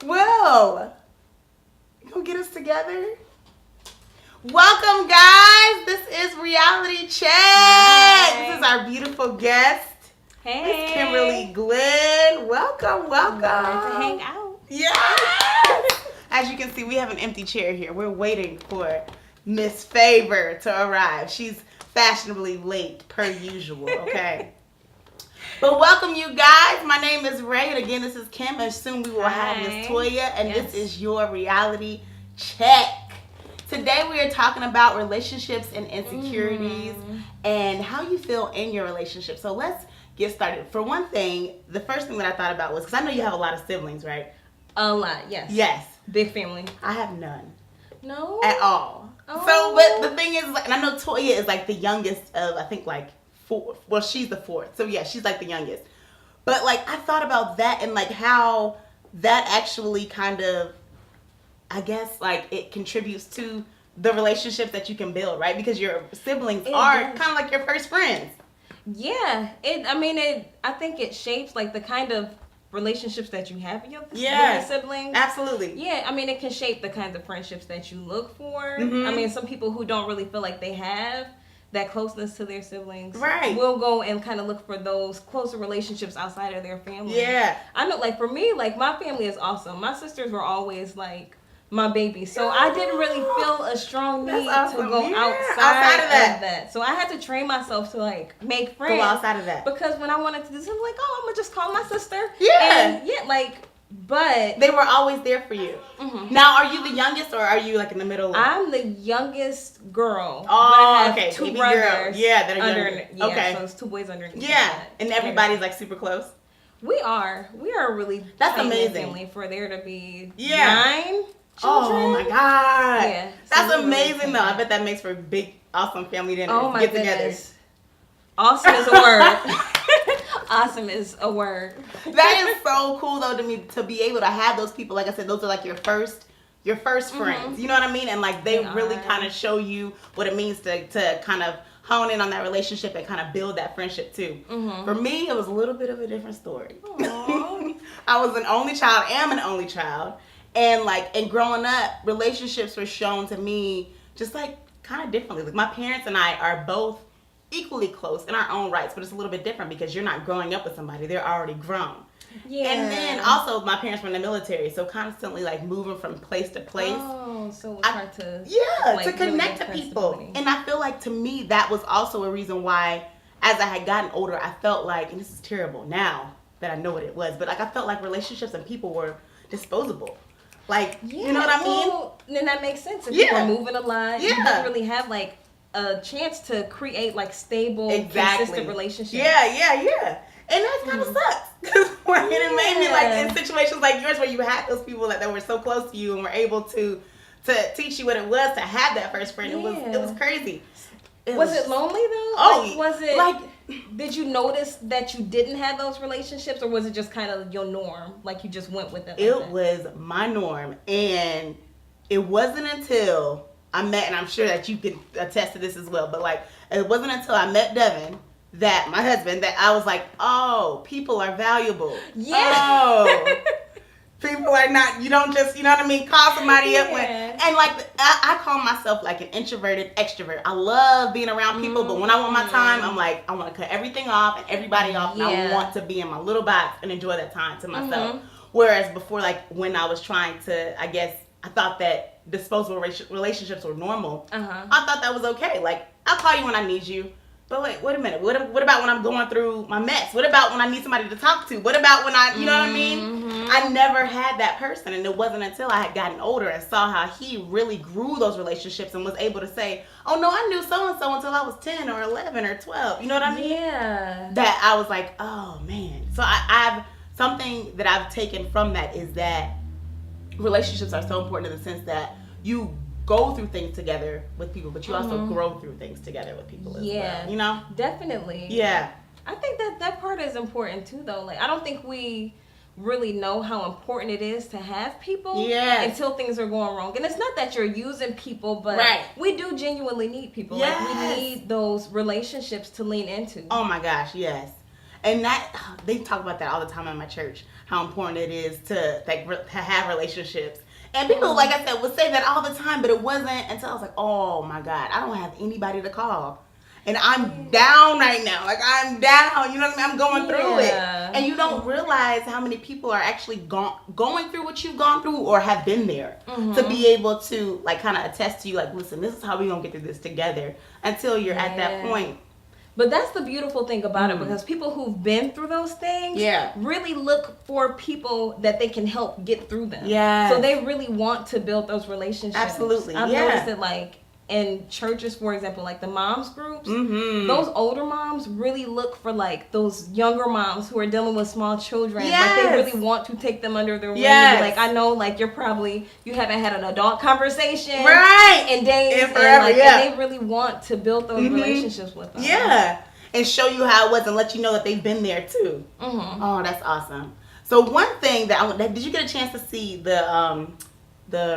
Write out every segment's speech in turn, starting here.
Well, you gonna get us together? Welcome, guys. This is Reality Check. Hi. This is our beautiful guest, Hey. Miss Kimberly Glenn. Welcome. Glad to hang out. Yes. As you can see, we have an empty chair here. We're waiting for Miss Favor to arrive. She's fashionably late, per usual, okay? But welcome, you guys. My name is Rae, and again, this is Kim, and soon we will have Miss Toya, and this is your Reality Check. Today, we are talking about relationships and insecurities and how you feel in your relationship. So let's get started. For one thing, the first thing that I thought about was, because I know you have a lot of siblings, right? A lot, yes. Yes. Big family. I have none. No? At all. Oh. So, but the thing is, like, and I know Toya is like the youngest of, I think, like, 4. Well, she's the 4th. So, yeah, she's like the youngest. But, like, I thought about that and, like, how that actually kind of, I guess, like, it contributes to the relationships that you can build, right? Because your siblings are kind of like your first friends. Yeah. I think it shapes, like, the kind of relationships that you have with your siblings. Absolutely. Yeah, I mean, it can shape the kinds of friendships that you look for. Mm-hmm. I mean, some people who don't really feel like they have that closeness to their siblings will go and kind of look for those closer relationships outside of their family. Yeah. I know, like, for me, like, my family is awesome. My sisters were always, like, my baby. So I didn't really feel a strong need to go outside of that. So I had to train myself to, like, make friends. Go outside of that. Because when I wanted to do something, like, oh, I'm going to just call my sister. Yeah. And, yeah, like, but they were always there for you. Mm-hmm. Now, are you the youngest or are you, like, in the middle? I'm the youngest girl. Oh, but I have okay. 2 Baby brothers. Girl. Yeah, that are younger. Yeah, okay. So it's 2 boys underneath. Yeah, and everybody's, like, super close. We are a really That's tight-knit amazing. family for there to be 9 children. Oh my God. Yeah. That's So amazing really though. I bet that makes for a big, awesome family dinner. Oh my Get goodness. together. Awesome is a word. Awesome is a word. That is so cool though to me to be able to have those people. Like I said, those are like your first friends. You know what I mean? And like they really kind of show you what it means to kind of hone in on that relationship and kind of build that friendship too. For me, it was a little bit of a different story. I was an only child, am an only child. And like, and growing up, relationships were shown to me just like kind of differently. Like my parents and I are both equally close in our own rights, but it's a little bit different because you're not growing up with somebody. They're already grown. Yeah. And then also my parents were in the military, so constantly like moving from place to place. Oh, so it was hard to to connect to people. And I feel like to me that was also a reason why as I had gotten older, I felt like, and this is terrible now that I know what it was, but like I felt like relationships and people were disposable. Like, you know what I mean? Well, then that makes sense. If you were moving a lot, you didn't really have like a chance to create like stable, consistent relationships. Yeah. And that kind of sucks. Because it made me like in situations like yours where you had those people that were so close to you and were able to teach you what it was to have that first friend. It was crazy. Was it lonely though? Oh, like, was it like? Did you notice that you didn't have those relationships, or was it just kind of your norm? Like you just went with it? It was my norm, and it wasn't until I met, and I'm sure that you can attest to this as well. But like, it wasn't until I met Devin, that my husband, that I was like, oh, people are valuable. Yeah. Oh. People are not, you don't just, you know what I mean, call somebody up when, and like, I call myself like an introverted extrovert. I love being around people, but when I want my time, I'm like, I want to cut everything off and everybody off, and I want to be in my little box and enjoy that time to myself. Whereas before, like, when I was trying to, I guess, I thought that disposable relationships were normal. I thought that was okay. Like, I'll call you when I need you. But wait a minute. What about when I'm going through my mess? What about when I need somebody to talk to? What about when you know what I mean? I never had that person, and it wasn't until I had gotten older and saw how he really grew those relationships and was able to say, oh no, I knew so-and-so until I was 10 or 11 or 12. You know what I mean? Yeah. That I was like, oh man. So I've something that I've taken from that is that relationships are so important in the sense that you go through things together with people, but you also grow through things together with people as well. You know? Definitely. Yeah. I think that part is important too, though. Like, I don't think we really know how important it is to have people until things are going wrong. And it's not that you're using people, but we do genuinely need people. Like, we need those relationships to lean into. Oh my gosh, yes. And that they talk about that all the time in my church, how important it is to have relationships. And people, like I said, would say that all the time, but it wasn't until I was like, oh my God, I don't have anybody to call. And I'm down right now. Like, I'm down. You know what I mean? I'm going through it. And you don't realize how many people are actually going through what you've gone through or have been there to be able to, like, kind of attest to you, like, listen, this is how we're going to get through this together until you're at that point. But that's the beautiful thing about it, because people who've been through those things really look for people that they can help get through them. Yeah. So they really want to build those relationships. Absolutely. I've noticed it, like, in churches, for example, like the moms groups, those older moms really look for, like, those younger moms who are dealing with small children. Like, they really want to take them under their wing. Like, I know, like, you haven't had an adult conversation in days, and they really want to build those relationships with them. Yeah, and show you how it was and let you know that they've been there too. Oh, that's awesome. So one thing did you get a chance to see the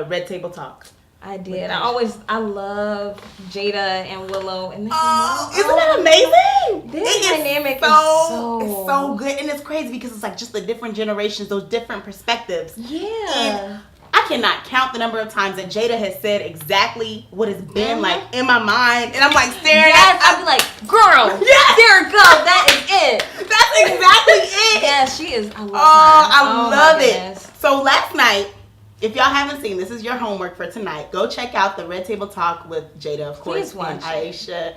Red Table Talk? I did. I love Jada and Willow. And isn't that amazing? This dynamic is so good. And it's crazy because it's like just the different generations, those different perspectives. Yeah. And I cannot count the number of times that Jada has said exactly what has been like in my mind. And I'm like staring at I'll be like, girl, there you go. That is it. That's exactly it. Yeah, she is. I love her. I love it. So last night, if y'all haven't seen, this is your homework for tonight. Go check out the Red Table Talk with Jada, of course, and Ayesha,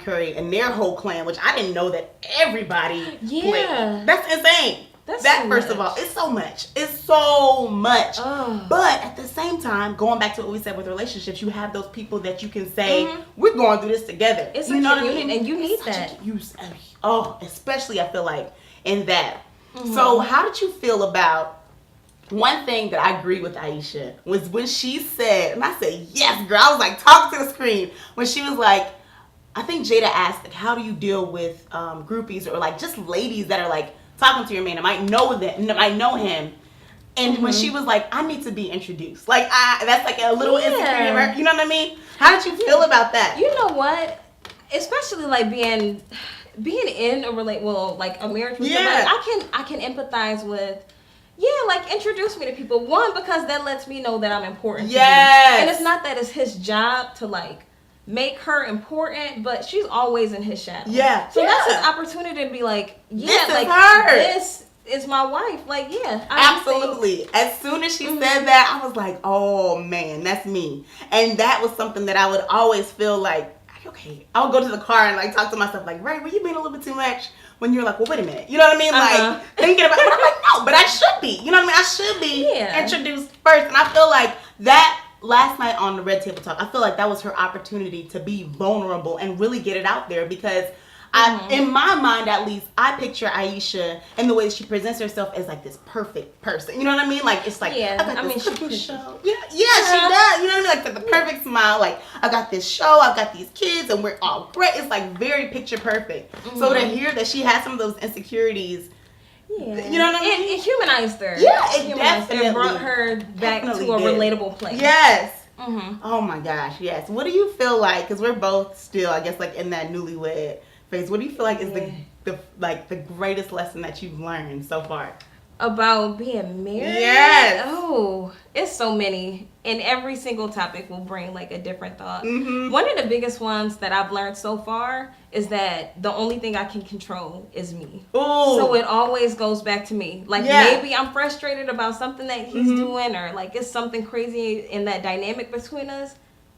Curry, and their whole clan, which I didn't know that everybody played. That's insane. First of all, it's so much. It's so much. But at the same time, going back to what we said with relationships, you have those people that you can say, we're going through this together. It's a community, and you need that. Especially I feel like in that. So how did you feel about one thing that I agree with Ayesha was when she said, and I said, yes, girl. I was like, talking to the screen. When she was like, I think Jada asked, like, how do you deal with groupies or like just ladies that are like talking to your man and might know him. And when she was like, I need to be introduced. Like, that's like a little insecurity of her. You know what I mean? How did you feel about that? You know what? Especially like being in a like a marriage with somebody, I can empathize with. Yeah, like introduce me to people. One, because that lets me know that I'm important to you. And it's not that it's his job to like make her important, but she's always in his shadow. Yeah. So that's his opportunity to be like, this is my wife. Like, absolutely. As soon as she said that, I was like, oh man, that's me. And that was something that I would always feel like, okay, I would go to the car and like talk to myself like, Ray, were you being a little bit too much? When you're like, well, wait a minute. You know what I mean? Like, thinking about it. But I'm like, no, but I should be. You know what I mean? I should be introduced first. And I feel like that last night on the Red Table Talk, I feel like that was her opportunity to be vulnerable and really get it out there because in my mind, at least, I picture Ayesha and the way she presents herself as like this perfect person. You know what I mean? Like, it's like, I got this cooking show. Yeah, she does. You know what I mean? Like, the perfect smile. Like, I got this show, I've got these kids, and we're all great. It's like very picture perfect. So to hear that she has some of those insecurities, you know what I mean? It humanized her. Yeah, it definitely. It brought her back to a relatable place. Yes. Oh my gosh, yes. What do you feel like? Because we're both still, I guess, like in that newlywed phase. What do you feel like is the greatest lesson that you've learned so far? About being married? Yes. Oh, it's so many. And every single topic will bring like a different thought. One of the biggest ones that I've learned so far is that the only thing I can control is me. Ooh. So it always goes back to me. Like maybe I'm frustrated about something that he's doing or like it's something crazy in that dynamic between us.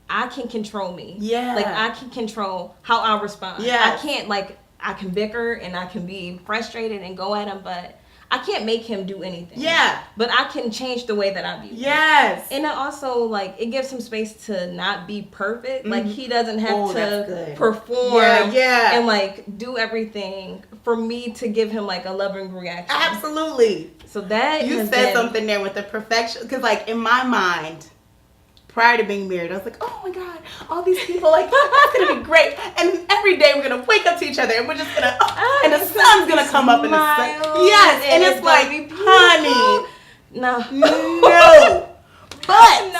I can control me. Yeah. Like I can control how I respond. Yeah. I can't I can bicker and I can be frustrated and go at him, but I can't make him do anything. Yeah. But I can change the way that I view him. Yes. And it also, like, it gives him space to not be perfect. Like, he doesn't have to perform and, like, do everything for me to give him, like, a loving reaction. Absolutely. So that you said something there with the perfection. Because, like, in my mind, prior to being married, I was like, oh my God, all these people, like, that's going to be great. And every day we're going to wake up to each other and we're just going to, and the sun's going to come up in the sun. Yes, and it's like, honey. No. No. But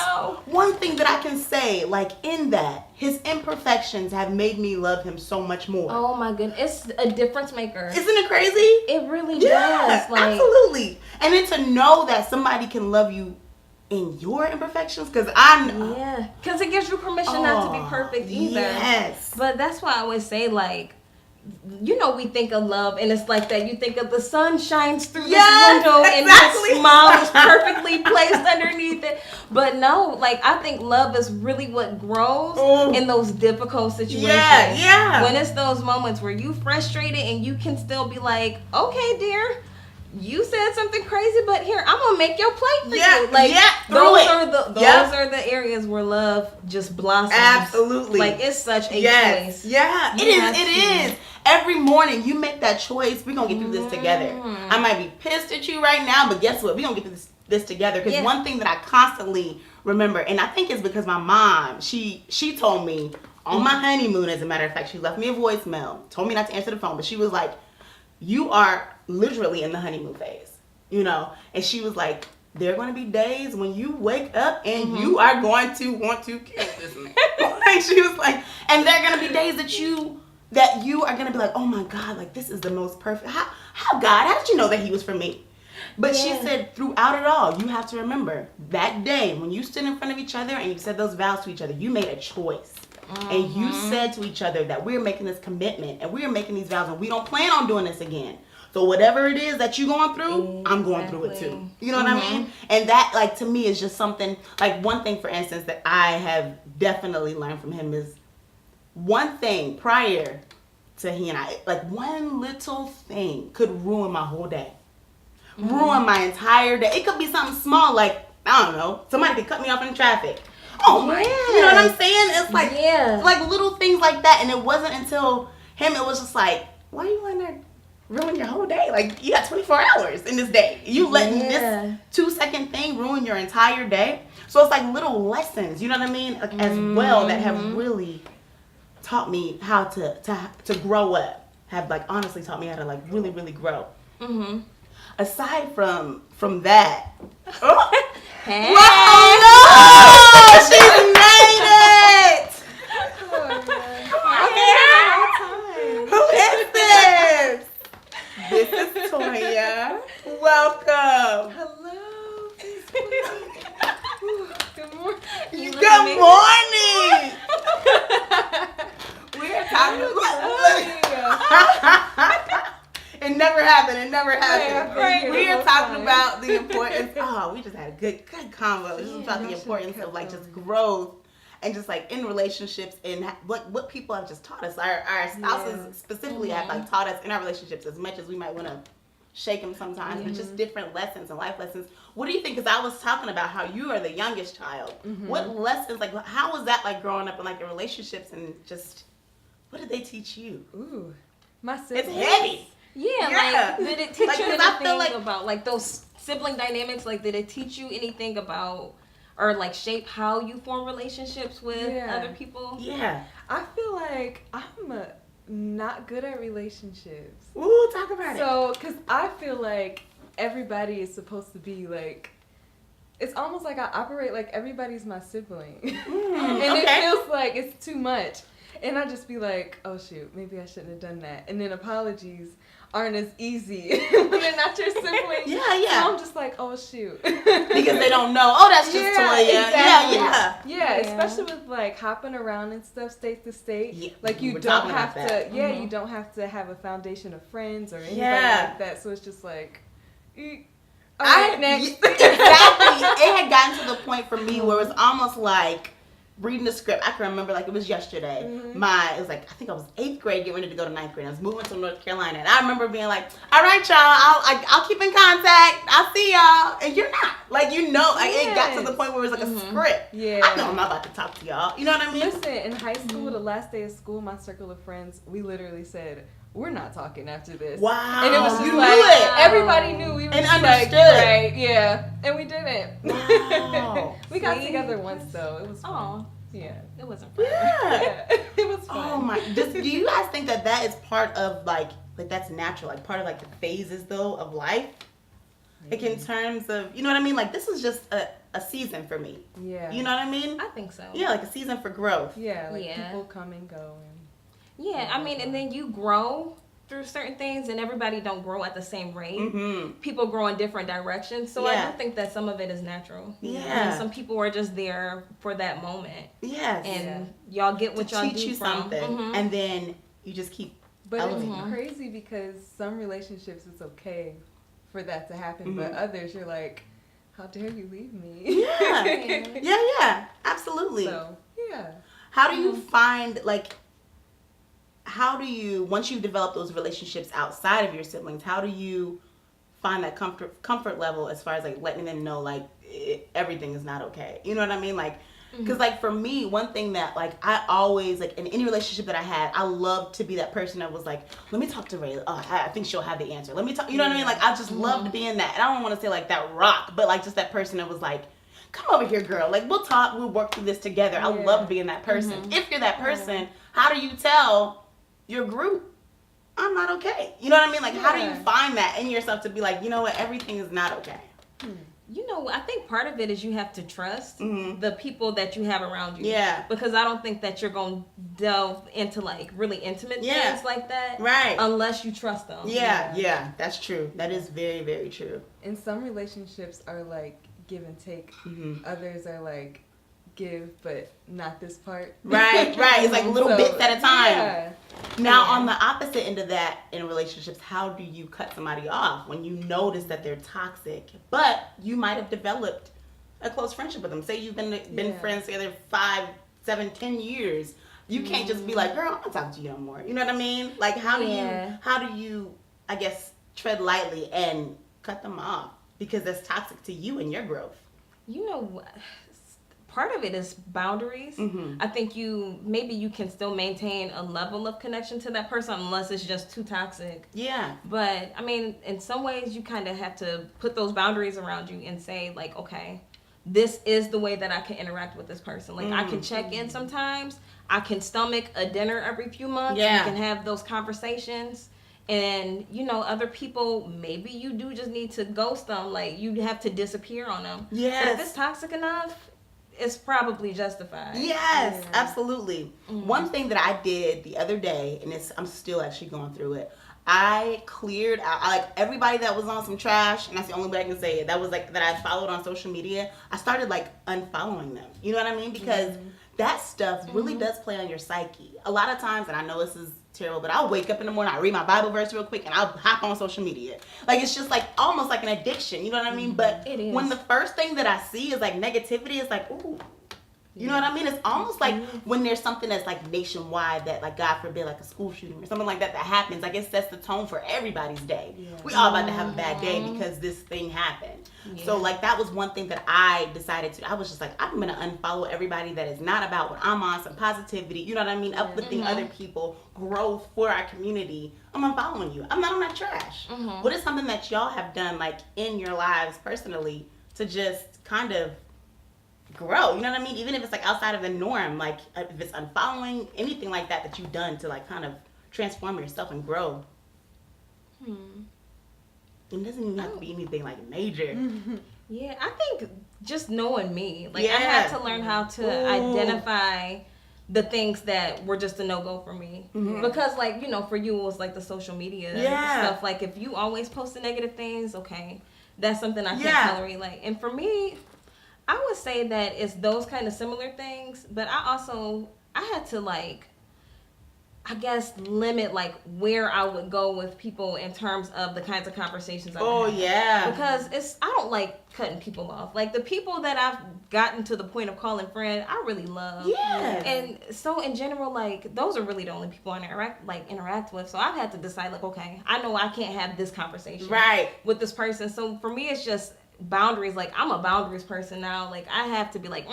one thing that I can say, like in that, his imperfections have made me love him so much more. Oh my goodness, it's a difference maker. Isn't it crazy? It really does. Like, absolutely. And then to know that somebody can love you in your imperfections, because because it gives you permission not to be perfect either. Yes. But that's why I always say, like, you know, we think of love and it's like that. You think of the sun shines through this window and his smile is perfectly placed underneath it. But no, like, I think love is really what grows in those difficult situations. Yeah. When it's those moments where you frustrated and you can still be like, okay, dear, you said something crazy, but here, I'm gonna make your plate for you. Like, those are the areas where love just blossoms. Absolutely. Like, it's such a choice. Yeah, it is. Every morning you make that choice. We're gonna get through this together. I might be pissed at you right now, but guess what? We're gonna get through this together. Because one thing that I constantly remember, and I think it's because my mom, she told me on my honeymoon, as a matter of fact, she left me a voicemail, told me not to answer the phone, but she was like, you are literally in the honeymoon phase, you know? And she was like, there are going to be days when you wake up and you are going to want to kill this man. Like, she was like, and there are going to be days that you are going to be like, oh my God, like, this is the most perfect. How God, how did you know that he was for me? But she said throughout it all, you have to remember that day when you stood in front of each other and you said those vows to each other, you made a choice. And you said to each other that we're making this commitment and we're making these vows and we don't plan on doing this again. So whatever it is that you're going through, I'm going through it too. You know what I mean? And that, like, to me is just something, like, one thing, for instance, that I have definitely learned from him is one thing prior to he and I, like, one little thing could ruin my whole day. Ruin my entire day. It could be something small, like, I don't know, somebody could cut me off in traffic. Oh my, you know what I'm saying? It's like, like little things like that. And it wasn't until him, it was just like, why are you letting that ruin your whole day? Like, you got 24 hours in this day. You letting this 2-second thing ruin your entire day. So it's like little lessons, you know what I mean? Like, as well, that have really taught me how to grow up. Have, like, honestly taught me how to, like, really, really grow. Aside from that, Hey. Whoa, no! She made it! Who is this? This is Toya. Welcome. Hello. Good morning. Good morning. We're talking It never happened. We are talking about the importance. Oh, we just had a good convo. This is about the importance of, like, just growth and just, like, in relationships and what people have just taught us. Our spouses specifically have, like, taught us in our relationships, as much as we might want to shake them sometimes, but just different lessons and life lessons. What do you think? Because I was talking about how you are the youngest child. What lessons, like, how was that, like, growing up in, like, your relationships, and just what did they teach you? Ooh, my siblings. It's heavy. Like, did it teach like, you anything about, like, those sibling dynamics? Like, did it teach you anything about, or, like, shape how you form relationships with other people? Yeah. I feel like I'm not good at relationships. Ooh, talk about it. So, because I feel like everybody is supposed to be, like, it's almost like I operate like everybody's my sibling. And it feels like it's too much. And I just be like, oh shoot, maybe I shouldn't have done that. And then apologies aren't as easy when they're not your sibling. So I'm just like, oh shoot. Because they don't know. Oh, that's just Toya. Exactly. Yeah, especially with, like, hopping around and stuff state to state. Yeah, like, you don't have to you don't have to have a foundation of friends or anything like that. So it's just like next. Exactly. It had gotten to the point for me where it was almost like reading the script. I can remember, like, it was yesterday. It was like, I think I was 8th grade, getting ready to go to 9th grade. I was moving to North Carolina, and I remember being like, all right, y'all, I'll keep in contact. I'll see y'all. And you're not. Like, you know, like, it got to the point where it was like a script. Yeah. I know I'm not about to talk to y'all. You know what I mean? Listen, in high school, the last day of school, my circle of friends, we literally said, we're not talking after this. Wow. And it was just you like, knew it. Everybody knew. We were and just understood. Like, right, yeah. And we didn't. Wow. We got together once, though. It was fun. Yeah. It wasn't fun. Yeah. It was fun. Oh my. Do you guys think that is part of, like that's natural, like part of, like, the phases, though, of life? Like in terms of, you know what I mean? Like this is just a season for me. Yeah. You know what I mean? I think so. Yeah, like a season for growth. Yeah, like people come and go. Yeah, I mean, and then you grow through certain things, and everybody don't grow at the same rate. Mm-hmm. People grow in different directions, so I do think that some of it is natural. Yeah, and some people are just there for that moment. Yes, and y'all get what y'all teach do you from. something, and then you just keep. But it's crazy because some relationships it's okay for that to happen, but others you're like, how dare you leave me? Yeah, yeah, absolutely. So yeah, how do you find like? How do you, once you develop those relationships outside of your siblings, how do you find that comfort level as far as like letting them know like everything is not okay? You know what I mean? Like, because like for me, one thing that like I always like in any relationship that I had, I loved to be that person that was like, let me talk to Rae. Oh, I think she'll have the answer. Let me talk. You know what I mean? Like I just loved being that. And I don't want to say like that rock, but like just that person that was like, come over here, girl. Like we'll talk. We'll work through this together. I love being that person. If you're that person, how do you tell your group, I'm not okay? You know what I mean? Like, how do you find that in yourself to be like, you know what, everything is not okay? You know, I think part of it is you have to trust the people that you have around you. Yeah. Because I don't think that you're going to delve into, like, really intimate things like that. Right. Unless you trust them. Yeah, that's true. That is very, very true. And some relationships are, like, give and take. Others are, like, give, but not this part. Right. It's like little bits at a time. Yeah. Now, on the opposite end of that, in relationships, how do you cut somebody off when you notice that they're toxic, but you might have developed a close friendship with them? Say you've been friends together 5, 7, 10 years. You can't just be like, girl, I'm not talking to you no more. You know what I mean? Like, how do you, I guess, tread lightly and cut them off because that's toxic to you and your growth? You know, part of it is boundaries. I think maybe you can still maintain a level of connection to that person unless it's just too toxic. Yeah. But I mean, in some ways you kind of have to put those boundaries around you and say like, okay, this is the way that I can interact with this person. Like I can check in sometimes. I can stomach a dinner every few months. Yeah. You can have those conversations. And, you know, other people, maybe you do just need to ghost them. Like, you have to disappear on them. Yes. But if it's toxic enough, it's probably justified. Yes, absolutely. One thing that I did the other day, and I'm still actually going through it, I cleared out, like everybody that was on some trash, and that's the only way I can say it, that was like, that I followed on social media, I started like unfollowing them. You know what I mean? Because that stuff really does play on your psyche. A lot of times, and I know this is terrible, but I'll wake up in the morning, I read my Bible verse real quick, and I'll hop on social media. Like, it's just like, almost like an addiction, you know what I mean? But when the first thing that I see is like negativity, it's like, ooh. You know what I mean? It's almost like when there's something that's like nationwide that, like, God forbid, like a school shooting or something like that happens, like it sets the tone for everybody's day. We all about to have a bad day because this thing happened. So like that was one thing that I decided to, I was just like, I'm going to unfollow everybody that is not about what I'm on, some positivity, you know what I mean? Uplifting other people, growth for our community. I'm unfollowing you. I'm not on that trash. What is something that y'all have done like in your lives personally to just kind of grow, you know what I mean? Even if it's like outside of the norm, like if it's unfollowing, anything like that you've done to like kind of transform yourself and grow. It doesn't even have to be anything like major. Yeah, I think just knowing me, like I had to learn how to identify the things that were just a no-go for me. Because like, you know, for you it was like the social media stuff. Like if you always post the negative things, okay, that's something I can't tolerate. Like, and for me, I would say that it's those kind of similar things, but I had to like, I guess, limit like where I would go with people in terms of the kinds of conversations I would have. Because I don't like cutting people off. Like the people that I've gotten to the point of calling friend, I really love. And so in general, like those are really the only people I interact with. So I've had to decide like, okay, I know I can't have this conversation with this person. So for me, it's just boundaries. Like I'm a boundaries person now. Like I have to be like,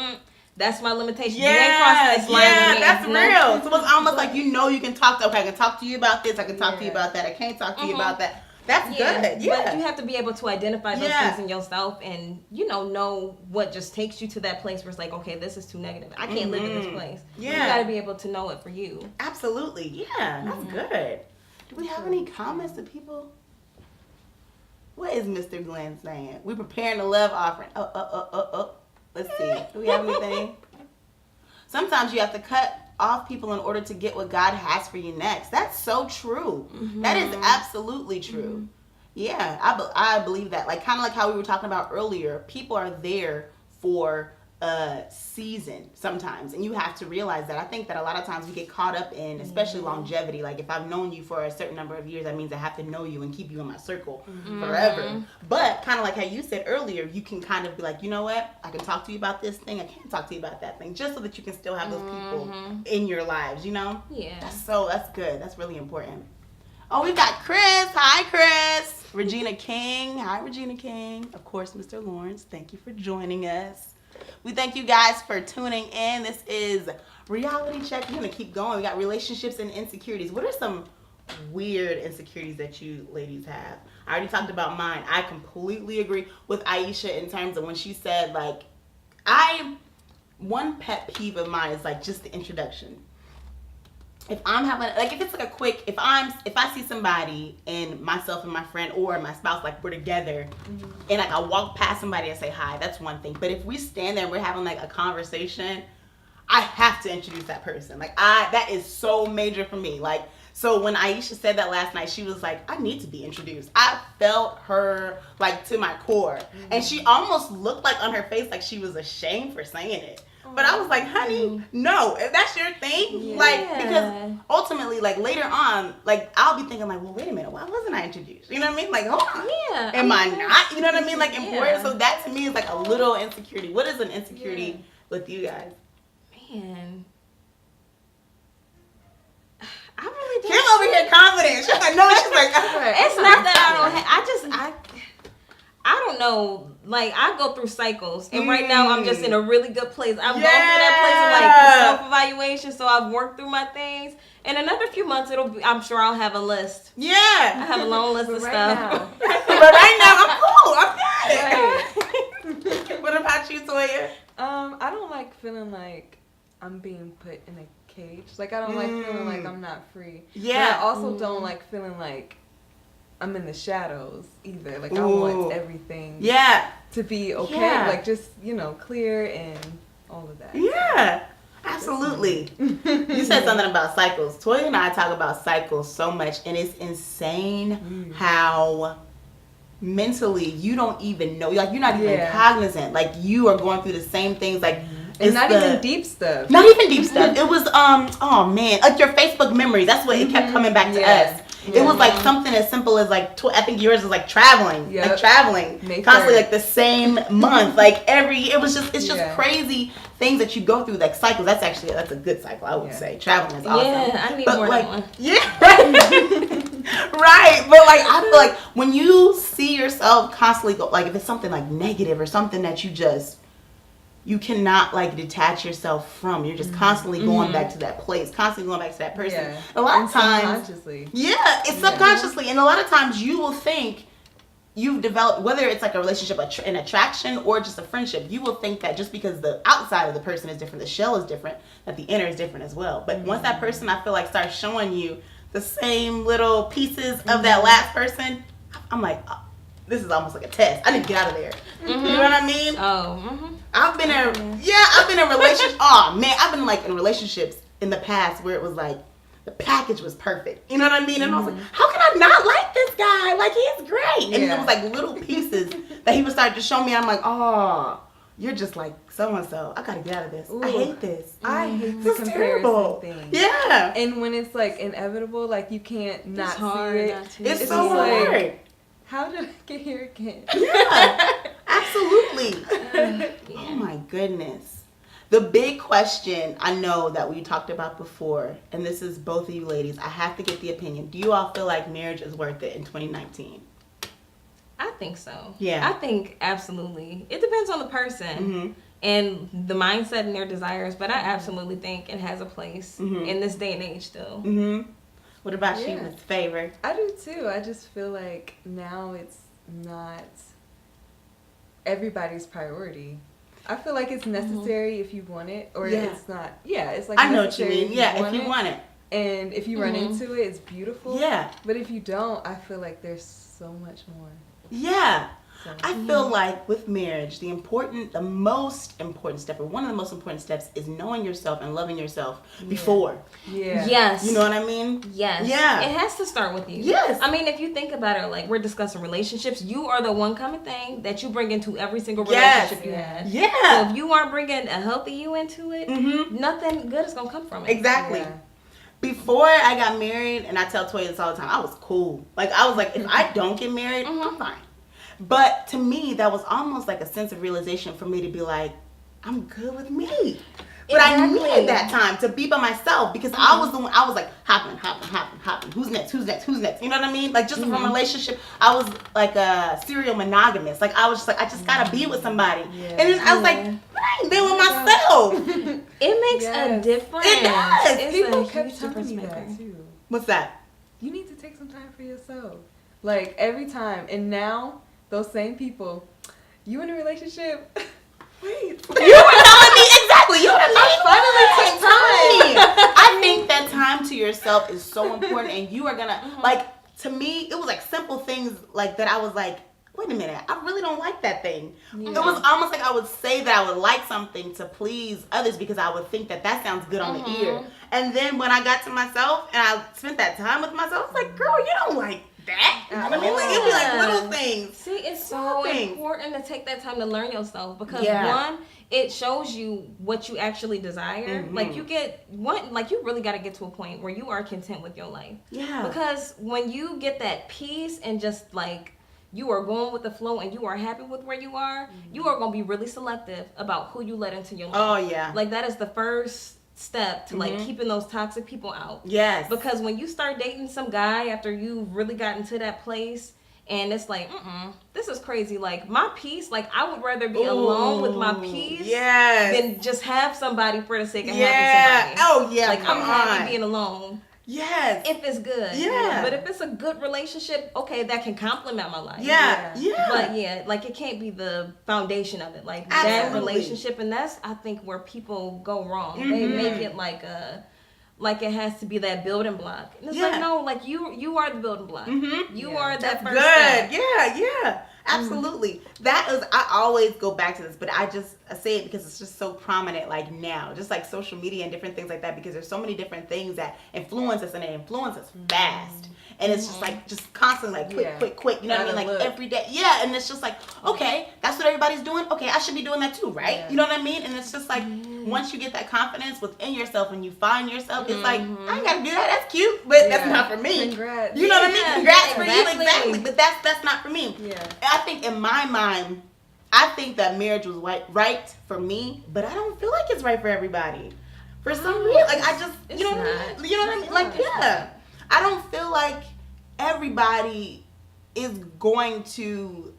that's my limitation. You ain't crossing this line with me. That's real. So it's almost like you can talk to, okay, I can talk to you about this, I can talk to you about that, I can't talk to you about that. That's good. But you have to be able to identify those things in yourself and, you know what just takes you to that place where it's like, okay, this is too negative. I can't live in this place. You gotta be able to know it for you. Absolutely. Yeah, that's good. Do we have any comments that people What is Mr. Glenn saying? We preparing the love offering. Oh. Let's see. Do we have anything? Sometimes you have to cut off people in order to get what God has for you next. That's so true. Mm-hmm. That is absolutely true. Mm-hmm. Yeah, I believe that. Like, kind of like how we were talking about earlier, people are there for a season sometimes, and you have to realize that. I think that a lot of times we get caught up in, especially longevity. Like, if I've known you for a certain number of years, that means I have to know you and keep you in my circle forever. But kind of like how you said earlier, you can kind of be like, you know what, I can talk to you about this thing, I can't talk to you about that thing, just so that you can still have those people in your lives, you know? Yeah. That's good. That's really important. Oh, we've got Chris. Hi, Chris. Regina King. Hi, Regina King. Of course, Mr. Lawrence. Thank you for joining us. We thank you guys for tuning in. This is Reality Check. We're going to keep going. We got relationships and insecurities. What are some weird insecurities that you ladies have? I already talked about mine. I completely agree with Ayesha in terms of when she said, like, one pet peeve of mine is, like, just the introduction. If I'm having, like, if it's like a quick, if I see somebody and myself and my friend or my spouse, like, we're together and, like, I walk past somebody and say hi, that's one thing. But if we stand there and we're having, like, a conversation, I have to introduce that person. Like, that is so major for me. Like, so when Ayesha said that last night, she was like, I need to be introduced. I felt her, like, to my core. And she almost looked like on her face like she was ashamed for saying it. But I was like, honey, no, if that's your thing, like, because ultimately, like, later on, like, I'll be thinking, like, well, wait a minute, why wasn't I introduced? You know what I mean? Like, hold on. Yeah. Am I not? You know what I mean? Like, important. So that, to me, is, like, a little insecurity. What is an insecurity with you guys? Man. I really don't. Kim over here confident. She's like, no, she's like, it's not that I don't I don't know. Like, I go through cycles, and right now I'm just in a really good place. I'm going through that place of, like, self-evaluation, so I've worked through my things. In another few months, I'm sure I'll have a list. Yeah. I have a long list of stuff. But right now, I'm cool. I'm got it. What about you, Toya? I don't like feeling like I'm being put in a cage. Like, I don't like feeling like I'm not free. Yeah. But I also don't like feeling like I'm in the shadows either. Like, I want everything to be okay. Yeah. Like, just, clear and all of that. Yeah, absolutely. You said something about cycles. Toya and I talk about cycles so much, and it's insane how mentally you don't even know. Like, you're not even cognizant. Like, you are going through the same things. Like, and not even deep stuff. Not even deep stuff. It was, oh man, like your Facebook memories. That's what it kept coming back to us. It was like something as simple as, like, I think yours was like traveling, like traveling constantly, like the same month, like it's just crazy things that you go through, like cycles. That's a good cycle, I would say. Traveling is awesome. Yeah, I need more than one. Yeah, right. But, like, I feel like when you see yourself constantly go, like, if it's something like negative or something that you cannot, like, detach yourself from. You're just constantly going back to that place, constantly going back to that person. Yeah. A lot of times, subconsciously. Yeah, it's subconsciously. And a lot of times you will think you've developed, whether it's like a relationship, an attraction, or just a friendship, you will think that just because the outside of the person is different, the shell is different, that the inner is different as well. But once that person, I feel like, starts showing you the same little pieces of that last person, I'm like, oh, this is almost like a test. I need to get out of there. You know what I mean? Oh, I've been in relationships. Oh man, I've been, like, in relationships in the past where it was like the package was perfect. You know what I mean? And I was like, how can I not like this guy? Like, he's great. And there was, like, little pieces that he would start to show me. And I'm like, oh, you're just like so and so. I gotta get out of this. Ooh, I hate this. I hate the comparison thing. Yeah. And when it's, like, inevitable, like, you can't not see it. It's so hard. Like, how did I get here again? Yeah, absolutely. Oh my goodness. The big question I know that we talked about before, and this is both of you ladies, I have to get the opinion. Do you all feel like marriage is worth it in 2019? I think so. Yeah. I think absolutely. It depends on the person and the mindset and their desires, but I absolutely think it has a place in this day and age still. What about you, Ms. Favor? I do too. I just feel like now it's not everybody's priority. I feel like it's necessary if you want it, or it's not. Yeah, it's like, I know what you mean. Yeah, if you want it. And if you run into it, it's beautiful. Yeah. But if you don't, I feel like there's so much more. Yeah. So. I feel like with marriage, the most important step, or one of the most important steps, is knowing yourself and loving yourself before. Yeah. Yes. You know what I mean? Yes. Yeah. It has to start with you. Yes. I mean, if you think about it, like we're discussing relationships, you are the one common thing that you bring into every single relationship you have. Yeah. So if you aren't bringing a healthy you into it, nothing good is gonna come from it. Exactly. Yeah. Before I got married, and I tell Toya this all the time, I was cool. Like, I was like, if I don't get married, I'm fine. But to me, that was almost like a sense of realization for me to be like, I'm good with me. But I needed that time to be by myself because I was the one, I was like, hopping. Who's next? You know what I mean? Like, just from a relationship, I was like a serial monogamous. Like, I was just like, I just gotta be with somebody. Yeah. And then I was like, I ain't been with myself. It makes a difference. It does. It's People a kept huge telling difference me that maker. too. What's that? You need to take some time for yourself. Like, every time. And now, those same people, you in a relationship... Wait. You were telling me exactly. You were finally take time. I think that time to yourself is so important, and you are gonna like. To me, it was like simple things like that. I was like, wait a minute, I really don't like that thing. Yeah. It was almost like I would say that I would like something to please others because I would think that that sounds good on the ear. And then when I got to myself and I spent that time with myself, I was like, girl, you don't like that. You know what I mean? Like, it'd be like little things. See, it's so important to take that time to learn yourself because one, it shows you what you actually desire. Like you really got to get to a point where you are content with your life. Yeah. Because when you get that peace and just like you are going with the flow and you are happy with where you are, you are going to be really selective about who you let into your life. Oh yeah. Like that is the first step to like keeping those toxic people out. Yes. Because when you start dating some guy after you've really gotten to that place and it's like, this is crazy. Like my peace, like I would rather be alone with my peace than just have somebody for the sake of having somebody. Oh yeah. Like I'm happy being alone. Yes. If it's good. Yeah. But if it's a good relationship, okay, that can complement my life. Yeah. But like it can't be the foundation of it. Like that relationship, and that's I think where people go wrong. They make it like it has to be that building block. And it's like no, like you are the building block. You are that first step. Yeah. Absolutely. That is, I always go back to this, but I say it because it's just so prominent like now, just like social media and different things like that, because there's so many different things that influence us and they influence us fast. And it's just like, just constantly like quick, you know what I mean? Like every day. Yeah. And it's just like, okay, that's what everybody's doing. Okay, I should be doing that too, right? You know what I mean? And it's just like, once you get that confidence within yourself and you find yourself, it's like, I ain't gotta do that. That's cute, but that's not for me. Congrats. You know what I mean? Congrats for you, exactly. But that's not for me. Yeah. I think in my mind, I think that marriage was right for me, but I don't feel like it's right for everybody. For some reason, like I just, you know what I mean? Like, I don't feel like everybody is going to,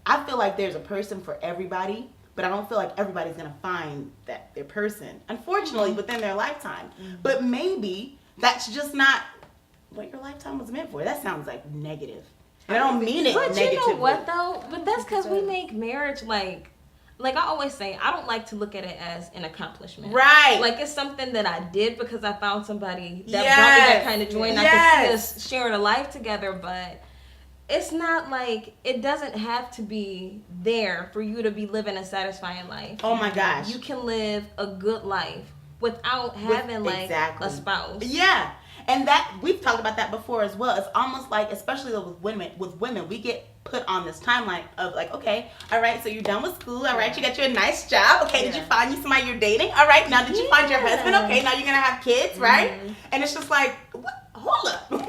I feel like there's a person for everybody, but I don't feel like everybody's going to find their person, unfortunately, within their lifetime. But maybe that's just not what your lifetime was meant for. That sounds like negative. And I don't mean it negatively. But you know what, though? But that's because we make marriage like I always say, I don't like to look at it as an accomplishment. Right. Like it's something that I did because I found somebody that brought me that kind of joy and I could see us sharing a life together, but it's not like, it doesn't have to be there for you to be living a satisfying life. Oh my gosh. You can live a good life without having a spouse. Yeah. And that, we've talked about that before as well. It's almost like, especially with women, we get put on this timeline of like, okay, all right, so you're done with school, all right, you got you a nice job, okay, did you find you somebody you're dating? All right, now did you find your husband? Okay, now you're gonna have kids, right? And it's just like, what? Hold up. Wait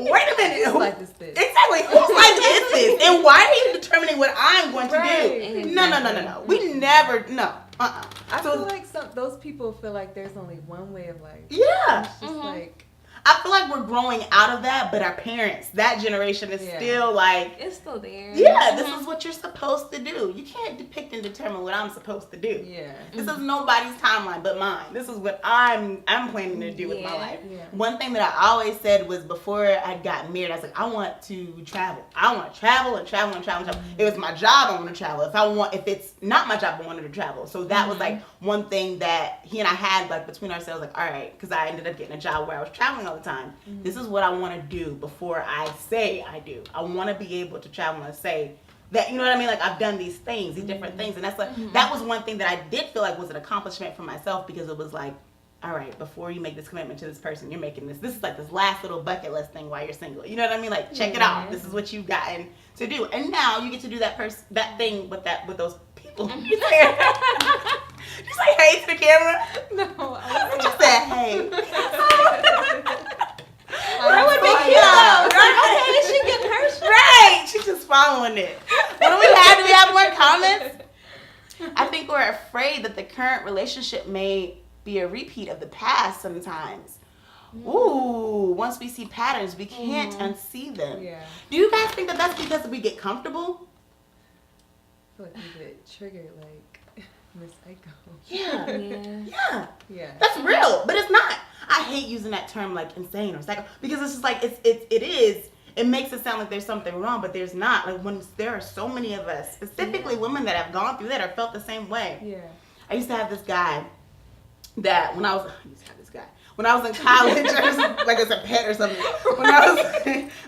a minute. Whose life is this? Exactly. Whose life is this? And why are you determining what I'm going to do? No. We never, no. I feel like those people feel like there's only one way of life. Yeah. It's just like, I feel like we're growing out of that, but our parents, that generation is still like... It's still there. Yeah, this is what you're supposed to do. You can't depict and determine what I'm supposed to do. Yeah. This is nobody's timeline but mine. This is what I'm planning to do with my life. Yeah. One thing that I always said was before I got married, I was like, I want to travel. I want to travel and travel and travel and travel. If it's my job, I want to travel. If it's not my job, I wanted to travel. So that was like one thing that he and I had like between ourselves, like, all right, because I ended up getting a job where I was traveling all the time. This is what I want to do before I say I do. I want to be able to travel and say that, you know what I mean? Like, I've done these things, these different things. And that's like, that was one thing that I did feel like was an accomplishment for myself, because it was like, all right, before you make this commitment to this person, you're making this. This is like this last little bucket list thing while you're single. You know what I mean? Like, check it out. This is what you've gotten to do. And now you get to do that thing with those people. You say hey to the camera? No, I just said hey. That would be cute though, right? Okay, she getting hers. Right. She's just following it. What do we have? Do we have more comments? I think we're afraid that the current relationship may be a repeat of the past sometimes. Ooh, once we see patterns, we can't unsee them. Yeah. Do you guys think that that's because we get comfortable? I feel like we get triggered, like Miss Psycho. Yeah. Yeah. That's real, but it's not. I hate using that term like insane or psycho, because it's just like it makes it sound like there's something wrong, but there's not. Like, when there are so many of us, specifically women, that have gone through that or felt the same way. Yeah. I used to have this guy that when I was in college, or just, like it's a pet or something.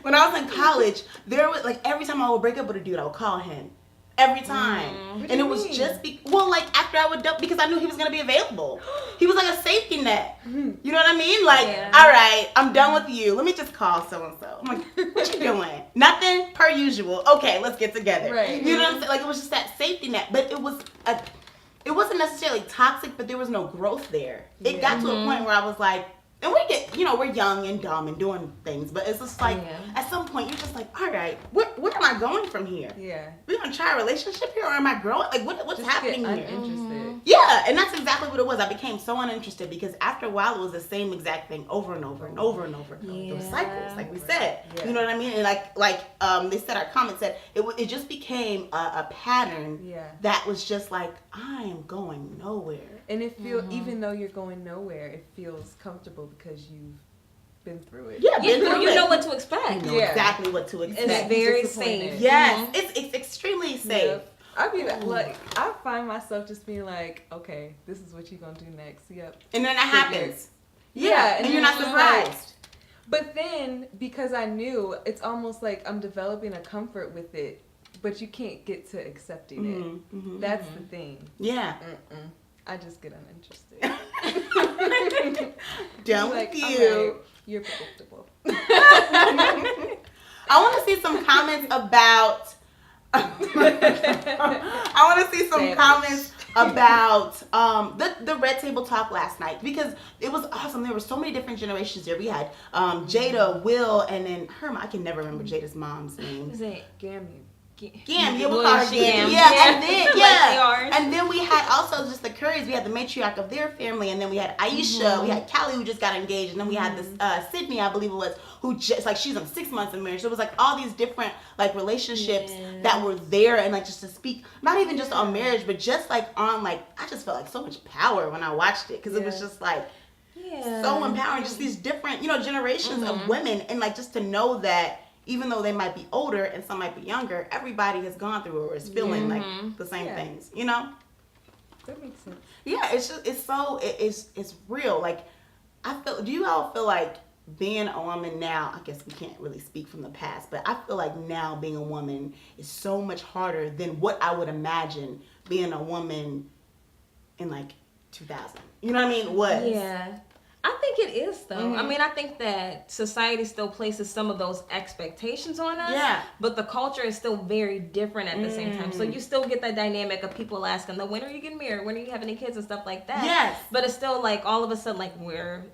When I was in college, there was like every time I would break up with a dude, I would call him. Every time. And it was just like after I would dump, because I knew he was gonna be available. He was like a safety net. You know what I mean? Like, all right, I'm done with you. Let me just call so and so. I'm like, what you doing? Nothing, per usual. Okay, let's get together. Right. You know what I'm saying? Like, it was just that safety net, but it wasn't necessarily toxic, but there was no growth there. It got to a point where I was like, and we're young and dumb and doing things, but it's just like, at some point, you're just like, all right, where am I going from here? Yeah. We're going to try a relationship here, or am I growing? Like, what's Just happening get here? uninterested. Yeah, and that's exactly what it was. I became so uninterested, because after a while, it was the same exact thing over and over and over and over. It was cycles, like we said. Yeah. You know what I mean? And like they said, our comment said, it just became a pattern that was just like, I am going nowhere. And it feels, even though you're going nowhere, it feels comfortable because you've been through it. Yeah, you know what to expect. You know exactly what to expect. It's very safe. Yes, it's extremely safe. Yep. I be like, I find myself just being like, okay, this is what you're gonna do next. Yep. And then that happens. Yeah, and you're not surprised. But then, because I knew, it's almost like I'm developing a comfort with it, but you can't get to accepting it. That's the thing. Yeah. I just get uninterested. Done like, with you. right, you're predictable. I want to see some comments about. Comments about the Red Table Talk last night, because it was awesome. There were so many different generations there. We had Jada, Will, and then Herma. I can never remember Jada's mom's name. Is it Gammy? Gam, we'll call her Gam. And then we had also just the Currys. We had the matriarch of their family, and then we had Ayesha. We had Callie, who just got engaged, and then we had this Sydney, I believe it was, who just like, she's on 6 months of marriage. So it was like all these different like relationships that were there, and like just to speak, not even just on marriage, but just like on like, I just felt like so much power when I watched it, because it was just like so empowering. Just these different, generations of women, and like just to know that even though they might be older and some might be younger, everybody has gone through or is feeling like the same things, That makes sense. Yeah, it's just, it's real. Like, do you all feel like being a woman now, I guess we can't really speak from the past, but I feel like now being a woman is so much harder than what I would imagine being a woman in like 2000. You know what I mean? Was. Yeah. I think it is, though. I mean, I think that society still places some of those expectations on us. Yeah. But the culture is still very different at the same time. So you still get that dynamic of people asking, when are you getting married? When are you having any kids and stuff like that? Yes. But it's still like all of a sudden, like, we're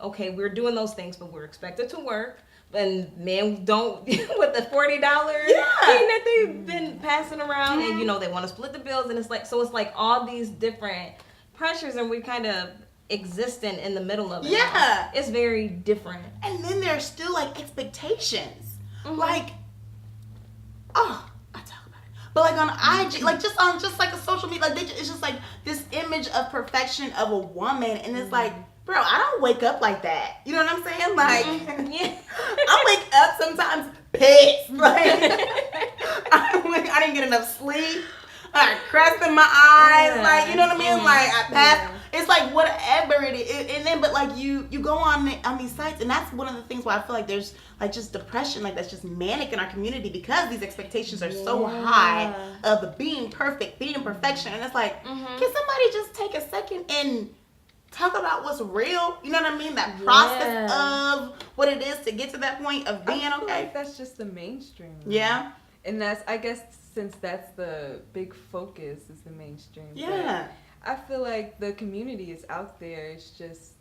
doing those things, but we're expected to work. And men don't, with the $40 thing that they've been passing around, and, they want to split the bills. And it's like, so it's like all these different pressures, and we kind of existing in the middle of it. Yeah. It's very different. And then there's still like expectations. Like, I talk about it. But like on IG, like just like a social media, like it's just like this image of perfection of a woman, and it's like, bro, I don't wake up like that. You know what I'm saying? Like, I wake up sometimes pissed. Like, I didn't get enough sleep. I crust in my eyes. Like, you know what I mean? Like, I passed. It's like whatever it is, and then but like you go on these sites, and that's one of the things why I feel like there's like just depression, like that's just manic in our community because these expectations are so high of being perfect, being perfection, and it's like, can somebody just take a second and talk about what's real? You know what I mean? That process of what it is to get to that point of being okay. Like that's just the mainstream. Yeah. And that's, I guess, since that's the big focus is the mainstream. Yeah. But I feel like the community is out there. It's just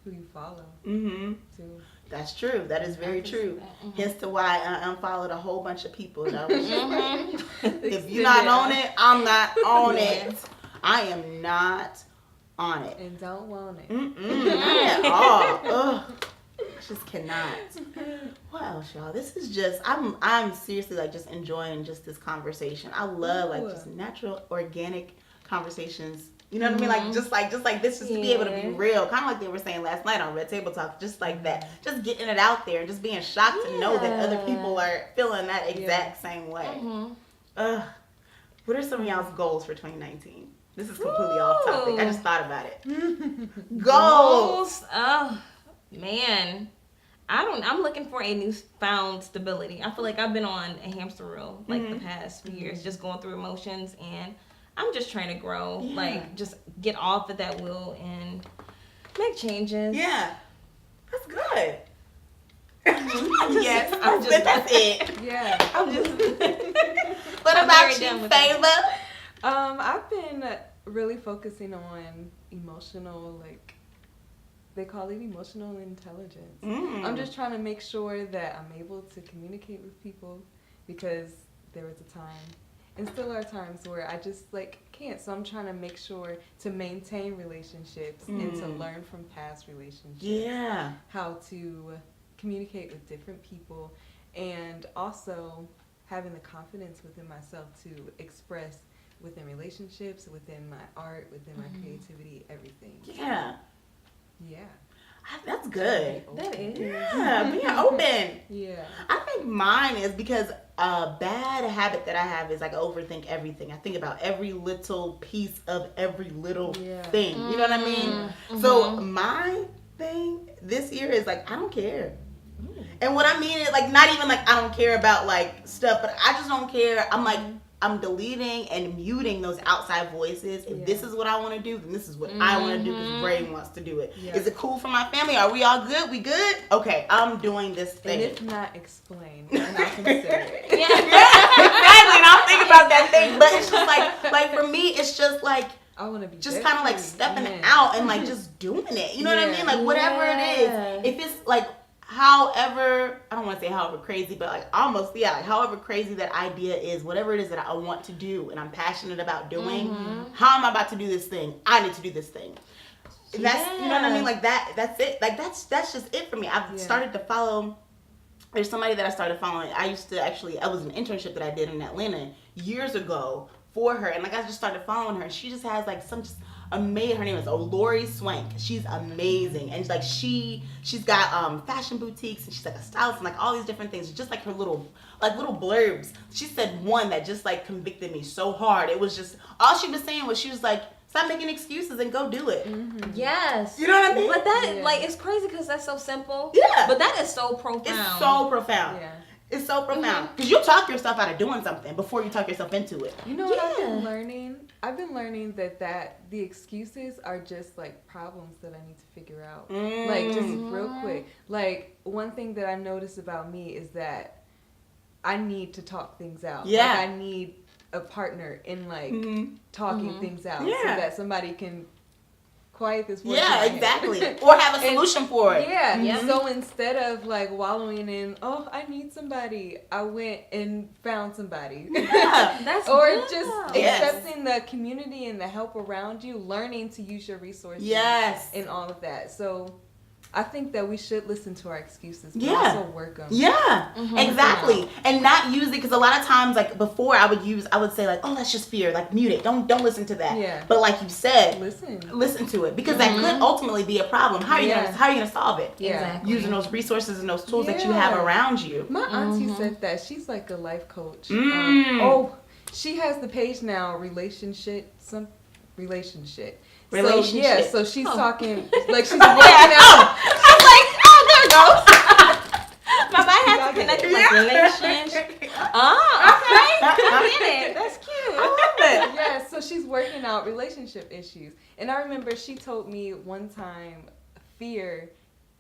who you follow. Mm-hmm. Too. That's true. That is very true. Hence to why I unfollowed a whole bunch of people. That I was just like, if you're not on it, I'm not on it. I am not on it. And don't want it. Not at all. Ugh. I just cannot. What else, y'all? This is just, I'm seriously like just enjoying just this conversation. I love like just natural, organic conversations. You know what I mean? Like just like this, just to be able to be real. Kind of like they were saying last night on Red Table Talk, just like that. Just getting it out there and just being shocked to know that other people are feeling that exact same way. What are some of y'all's goals for 2019? This is completely off topic. I just thought about it. Goals. Oh man, I'm looking for a newfound stability. I feel like I've been on a hamster wheel like the past few years, just going through emotions, and I'm just trying to grow. Like just get off of that wheel and make changes. Yeah, that's good. That's it. Yeah. I'm just. What about you, Favor? I've been really focusing on emotional, like, they call it emotional intelligence. I'm just trying to make sure that I'm able to communicate with people, because there was a time, and still are times, where I just like can't. So I'm trying to make sure to maintain relationships and to learn from past relationships. Yeah. How to communicate with different people, and also having the confidence within myself to express within relationships, within my art, within my creativity, everything. Yeah. Yeah. That's good. That is. Yeah, being open. Yeah. I think mine is because a bad habit that I have is like I overthink everything. I think about every little piece of every little thing. You know what I mean? So my thing this year is like I don't care. And what I mean is like not even like I don't care about like stuff, but I just don't care. I'm like I'm deleting and muting those outside voices. If this is what I want to do, then this is what I want to do because Braden wants to do it. Yeah. Is it cool for my family? Are we all good? We good? Okay, I'm doing this thing. And if not, explain. And I'll consider it. Exactly. And I'll think about that thing. But it's just like for me, it's just like I want to be just kind of like stepping out and like just doing it. You know what I mean? Like whatever it is. If it's like however, I don't want to say however crazy, but like almost, like however crazy that idea is, whatever it is that I want to do and I'm passionate about doing, how am I about to do this thing? I need to do this thing. That's, you know what I mean? Like that's it. Like that's just it for me. I've started to follow, there's somebody that I started following. I was an internship that I did in Atlanta years ago for her. And like I just started following her. She just has like some just amazing. Her name is Lori Swank. She's amazing, and like she's got fashion boutiques, and she's like a stylist and like all these different things. Just like her little blurbs. She said one that just like convicted me so hard. It was just all she was saying was she was like, stop making excuses and go do it. Yes. You know what I mean? But that like it's crazy because that's so simple. Yeah. But that is so profound. It's so profound. Yeah. It's so profound. Because you talk yourself out of doing something before you talk yourself into it. You know what I've been learning? I've been learning that the excuses are just like problems that I need to figure out. Like just real quick. Like one thing that I noticed about me is that I need to talk things out. Yeah. Like I need a partner in like talking things out so that somebody can quiet this voice. Yeah, exactly. Or have a solution for it. Yeah. So instead of like wallowing in, oh, I need somebody, I went and found somebody. Yeah. That's or good. just accepting the community and the help around you, learning to use your resources. Yes. And all of that. So I think that we should listen to our excuses, but also work on them. Yeah, exactly. And not use it, because a lot of times, like before, I would say like, oh, that's just fear. Like mute it. Don't listen to that. Yeah. But like you said, listen to it, because that could ultimately be a problem. How are you gonna solve it? Yeah. Exactly. Using those resources and those tools that you have around you. My auntie said that she's like a life coach. She has the page now, relationship relationship. Relationship. So she's talking, like she's working out. I was like, oh, there it goes. My mind has to connect with like relationship. Oh, okay. I get it. That's cute. I love it. Yeah, so she's working out relationship issues. And I remember she told me one time, fear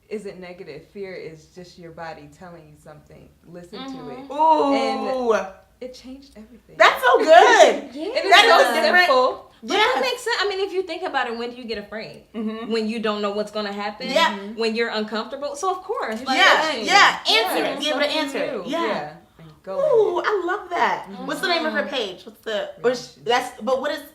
isn't negative. Fear is just your body telling you something. Listen to it. Ooh. And it changed everything. That's so good. Yeah. It is That so is simple. But that makes sense. I mean, if you think about it, when do you get afraid? Mm-hmm. When you don't know what's going to happen? Yeah. When you're uncomfortable? So, of course. Like, Answer it. Be able to something answer it. new. Yeah. And go Ooh, in it. I love that. What's the name of her page? What's the?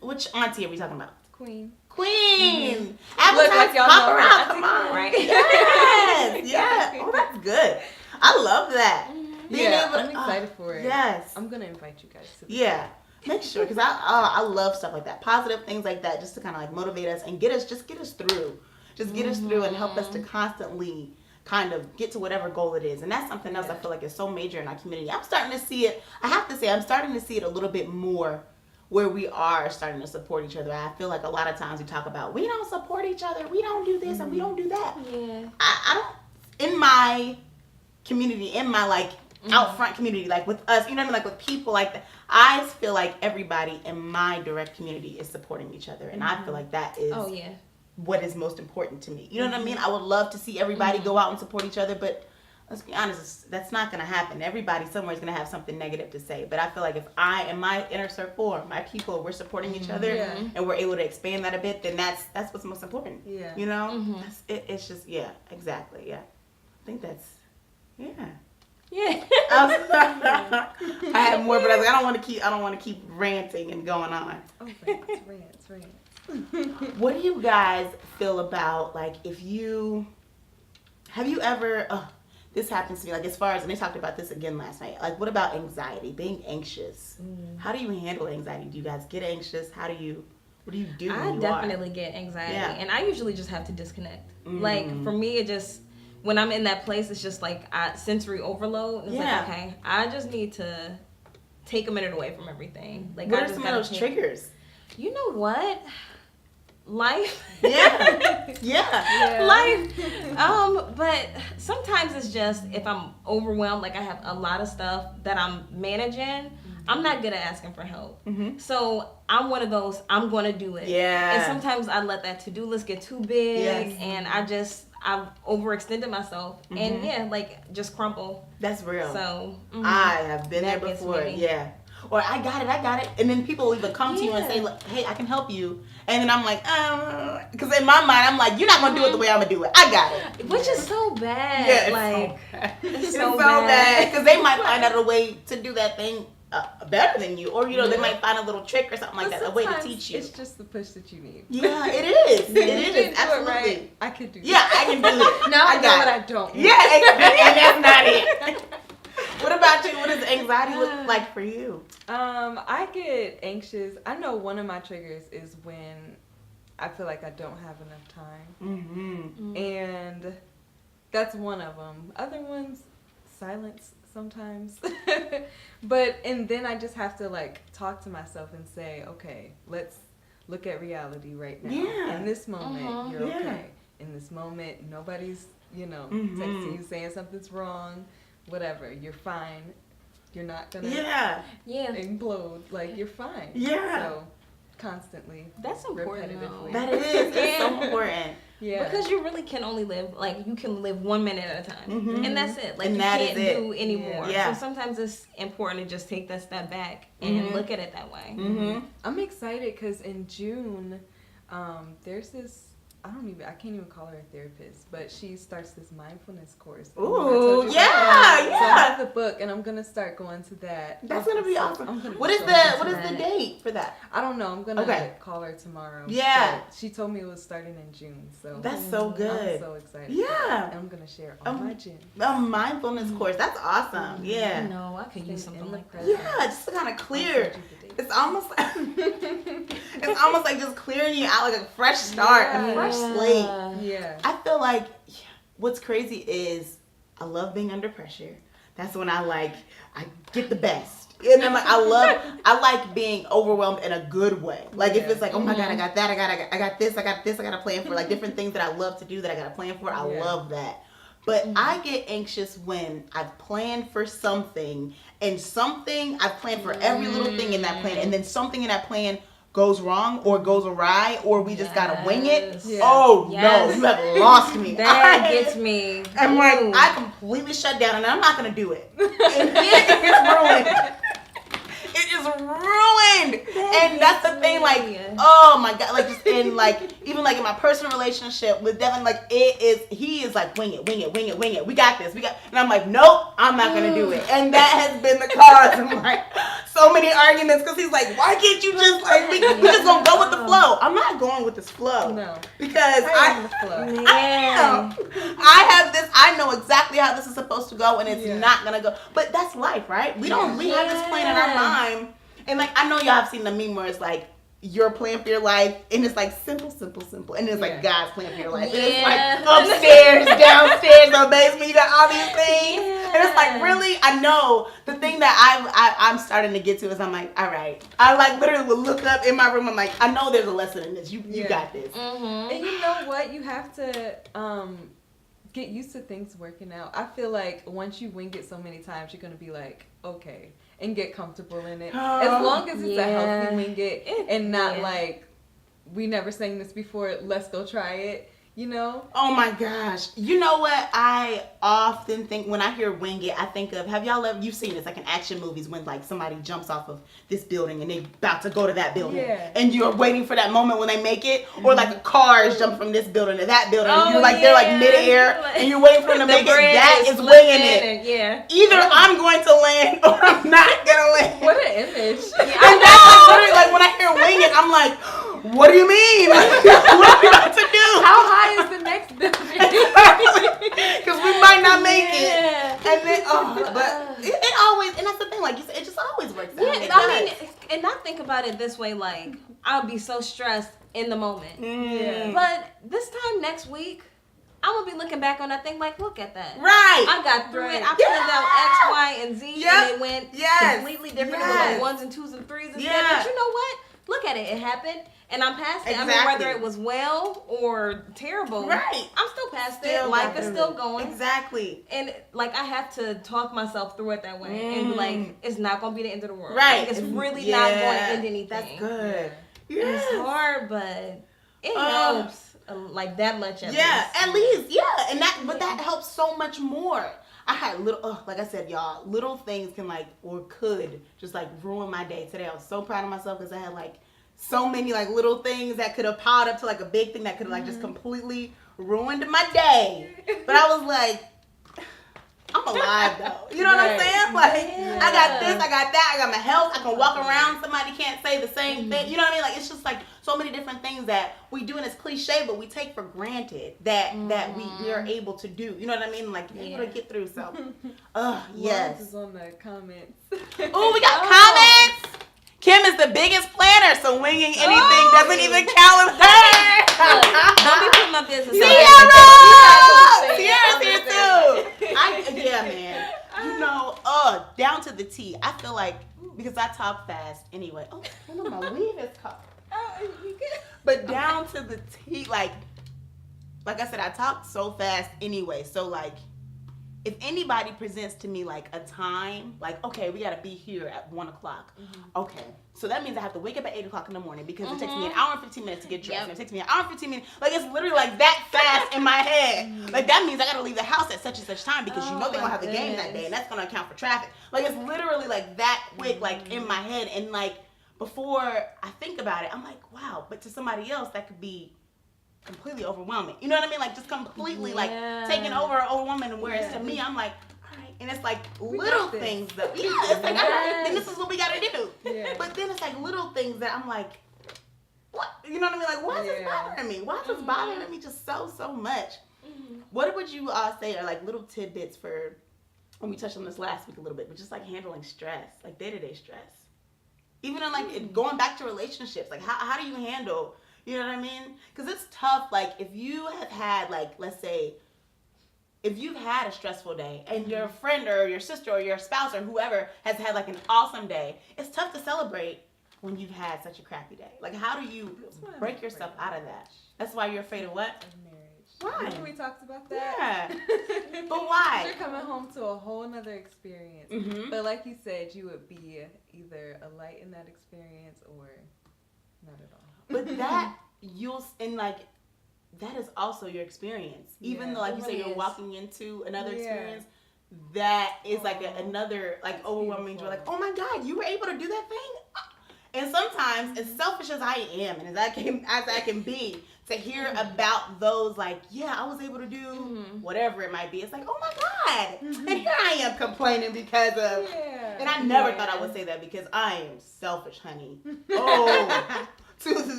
Which auntie are we talking about? Queen. Queen. Look like y'all Pop know her her. out. Come on. Right? Yes. Yeah. Oh, that's good. I love that. Being Yeah, able to, I'm excited for it. Yes. I'm gonna invite you guys to. Yeah. Make sure, because I love stuff like that, positive things like that, just to kind of like motivate us and get us through, get us through and help us to constantly kind of get to whatever goal it is. And that's something else I feel like is so major in our community. I'm starting to see it. I have to say, I'm starting to see it a little bit more where we are starting to support each other. I feel like a lot of times we talk about, we don't support each other, we don't do this and we don't do that. Yeah. I don't, in my community, in my like out front community, like with us, you know what I mean, like with people like that, I feel like everybody in my direct community is supporting each other, and I feel like that is what is most important to me. You know what I mean? I would love to see everybody go out and support each other, but let's be honest, that's not going to happen. Everybody somewhere is going to have something negative to say, but I feel like if I and my inner circle or my people, we're supporting each other and we're able to expand that a bit, then that's what's most important. Yeah. You know? It's just, exactly, I think that's, Yeah. I have more, but I was like, I don't want to keep ranting and going on. Oh, rants. What do you guys feel about, like, have you ever, this happens to me, like, as far as, and they talked about this again last night, like, what about anxiety, being anxious? How do you handle anxiety? Do you guys get anxious? What do you do when I you definitely get anxiety, and I usually just have to disconnect. Mm-hmm. Like, for me, it just, when I'm in that place, it's just like sensory overload. It's like, okay, I just need to take a minute away from everything. Like, what are some of those triggers? You know what? Life. Yeah. Life. But sometimes it's just, if I'm overwhelmed, like I have a lot of stuff that I'm managing, I'm not good at asking for help. So I'm one of those, I'm going to do it. Yeah. And sometimes I let that to-do list get too big, and I've overextended myself, and like just crumple. That's real. So I have been there That gets before. me. Yeah. Or I got it. And then people will even come to you and say, like, hey, I can help you. And then I'm like, because in my mind, I'm like, you're not going to do it the way I'm going to do it. I got it. Which is so bad. Yeah, it's so so bad. Because they might find out a way to do that thing better than you. Or, they might find a little trick or something like that, a way to teach you. It's just the push that you need. Yeah, it is. It is. Absolutely. Right, I could do Yeah, I can do it. Now I know got what it. I don't. Yeah, and that's not it. What about you? What does anxiety look like for you? I get anxious. I know one of my triggers is when I feel like I don't have enough time. And that's one of them. Other ones, silence sometimes. And then I just have to like talk to myself and say, okay, let's look at reality right now. Yeah. In this moment, you're okay. In this moment, nobody's, texting you saying something's wrong. Whatever, you're fine. You're not gonna implode. Like, you're fine. Yeah. So constantly. That's important. Repetitively. That is. It's so important. Yeah. Because you really can only live, like, you can live 1 minute at a time. And that's it. Like, And you that can't is it. do anymore. Yeah. So sometimes it's important to just take that step back and look at it that way. I'm excited because in June, there's this, I can't even call her a therapist, but she starts this mindfulness course. Ooh, So yeah. I have the book, and I'm gonna start going to that. That's gonna be awesome. What is the date for that? I don't know. I'm gonna call her tomorrow. Yeah. But she told me it was starting in June, so That's so good. I'm so excited. Yeah. And I'm gonna share all my gems. A mindfulness course. That's awesome. Yeah. No, I could use something like that. Yeah, just to kind of clear. It's almost like just clearing you out, like a fresh start, a fresh slate. Yeah. I feel like what's crazy is I love being under pressure. That's when I get the best. And then like I like being overwhelmed in a good way. Like if it's like, oh my God, I got that, I got this, I got a plan for, like different things that I love to do that I got a plan for. I love that. But I get anxious when I've planned for something and I've planned for every little thing in that plan, and then something in that plan goes wrong or goes awry, or we just gotta wing it. Yeah. Oh no, you have lost me. That gets me. I'm like, I completely shut down and I'm not gonna do it. It's ruined. It is ruined. And that's the thing, like, oh my God, like just in like, even like in my personal relationship with Devin, like he is like, wing it. We got this. And I'm like, nope, I'm not gonna do it. And that has been the cause of like so many arguments, because he's like, why can't you just like, we just gonna go with the flow. I'm not going with this flow. No. Because I have this, I know exactly how this is supposed to go, and it's not gonna go. But that's life, right? We have this plan in our mind. And like, I know y'all have seen the meme where it's like, your plan for your life, and it's like simple. And it's like God's plan for your life. And it's like upstairs, downstairs, the basement, you got all these things. And it's like, really? I know the thing that I'm starting to get to is I'm like, all right. I like literally would look up in my room, I'm like, I know there's a lesson in this. You got this. Mm-hmm. And you know what? You have to get used to things working out. I feel like once you wing it so many times, you're going to be like, okay, and get comfortable in it. As long as it's a healthy wing it and not like, we never sang this before, let's go try it, you know? Oh my gosh. You know what I often think when I hear wing it, I think of, you've seen this like in action movies when like somebody jumps off of this building and they about to go to that building. Yeah. And you're waiting for that moment when they make it, or like a car is jumping from this building to that building, and you're like, they're like midair, and you're waiting for them to make it. That is winging it. Either I'm going to land or I'm not gonna land. What an image. And that's literally like when I hear wing it, I'm like, what do you mean? Like, what are we about to do? How high is the next building? Because we might not make it. And then, but it always, and that's the thing, like you said, it just always works out. Yeah, I mean, and I think about it this way, like, I'll be so stressed in the moment. Yeah. But this time next week, I'm going to be looking back on that thing like, look at that. Right. I got through it. I planned out X, Y, and Z, and it went completely different. It was 1s and 2s and 3s and stuff. But you know what? Look at it. It happened. And I'm past it. Exactly. I mean, whether it was well or terrible, I'm still past it. Life is still going. Exactly. And like, I have to talk myself through it that way and be like, it's not going to be the end of the world. Right. Like, it's really not going to end anything. That's good. Yeah. It's hard, but it helps like that much. At least. And that helps so much more. I had like I said, y'all, little things can like, or could just like ruin my day today. I was so proud of myself because I had like so many like little things that could have piled up to like a big thing that could have like just completely ruined my day. But I was like, I'm alive though. You know what I'm saying? Like, I got this, I got that, I got my health, I can walk around, somebody can't say the same thing. You know what I mean? Like, it's just like so many different things that we do, and it's cliche, but we take for granted that we are able to do. You know what I mean? Like, you're able to get through. So, yes. Is on the comments. Oh, we got comments. Kim is the biggest planner, so winging anything doesn't even count with her. Don't be putting my business Sierra's here too. Man. You know, down to the T. I feel like, because I talk fast anyway. Oh, my weave is caught. But down to the T, like I said, I talk so fast anyway. So like, if anybody presents to me like a time, like, okay, we gotta be here at 1:00. Okay, so that means I have to wake up at 8:00 in the morning because it takes me an hour and 15 minutes to get dressed. And it takes me an hour and 15 minutes. Like, it's literally like that fast in my head. Like, that means I gotta leave the house at such and such time because you know they're gonna have a game that day, and that's gonna account for traffic. Like, it's literally like that quick, like in my head. And like, before I think about it, I'm like, wow. But to somebody else, that could be completely overwhelming. You know what I mean? Like, just completely like taking over a woman, and whereas to me, I'm like, all right. And it's like little things that it's like, all right, then this is what we gotta do. But then it's like little things that I'm like, what? You know what I mean? Like, why is this bothering me? Why is this bothering me just so much? What would you say are like little tidbits for, when we touched on this last week a little bit, but just like handling stress, like day-to-day stress, even in like going back to relationships, like how do you handle, you know what I mean? Because it's tough. Like, if you have had, like, let's say if you've had a stressful day and your friend or your sister or your spouse or whoever has had like an awesome day, it's tough to celebrate when you've had such a crappy day. Like, how do you break yourself out of that? That's why you're afraid of what? Of marriage. Why? Remember we talked about that? Yeah. But why? You're coming home to a whole nother experience. Mm-hmm. But like you said, you would be either a light in that experience or not at all. But that, that is also your experience. Even though, like you say, you're walking into another experience, that is like another, like, overwhelming joy. Like, oh my God, you were able to do that thing? And sometimes, as selfish as I am, and as I can be, to hear about those, like, yeah, I was able to do whatever it might be. It's like, oh my God, and here I am complaining because of, and I never thought I would say that because I am selfish, honey. Oh,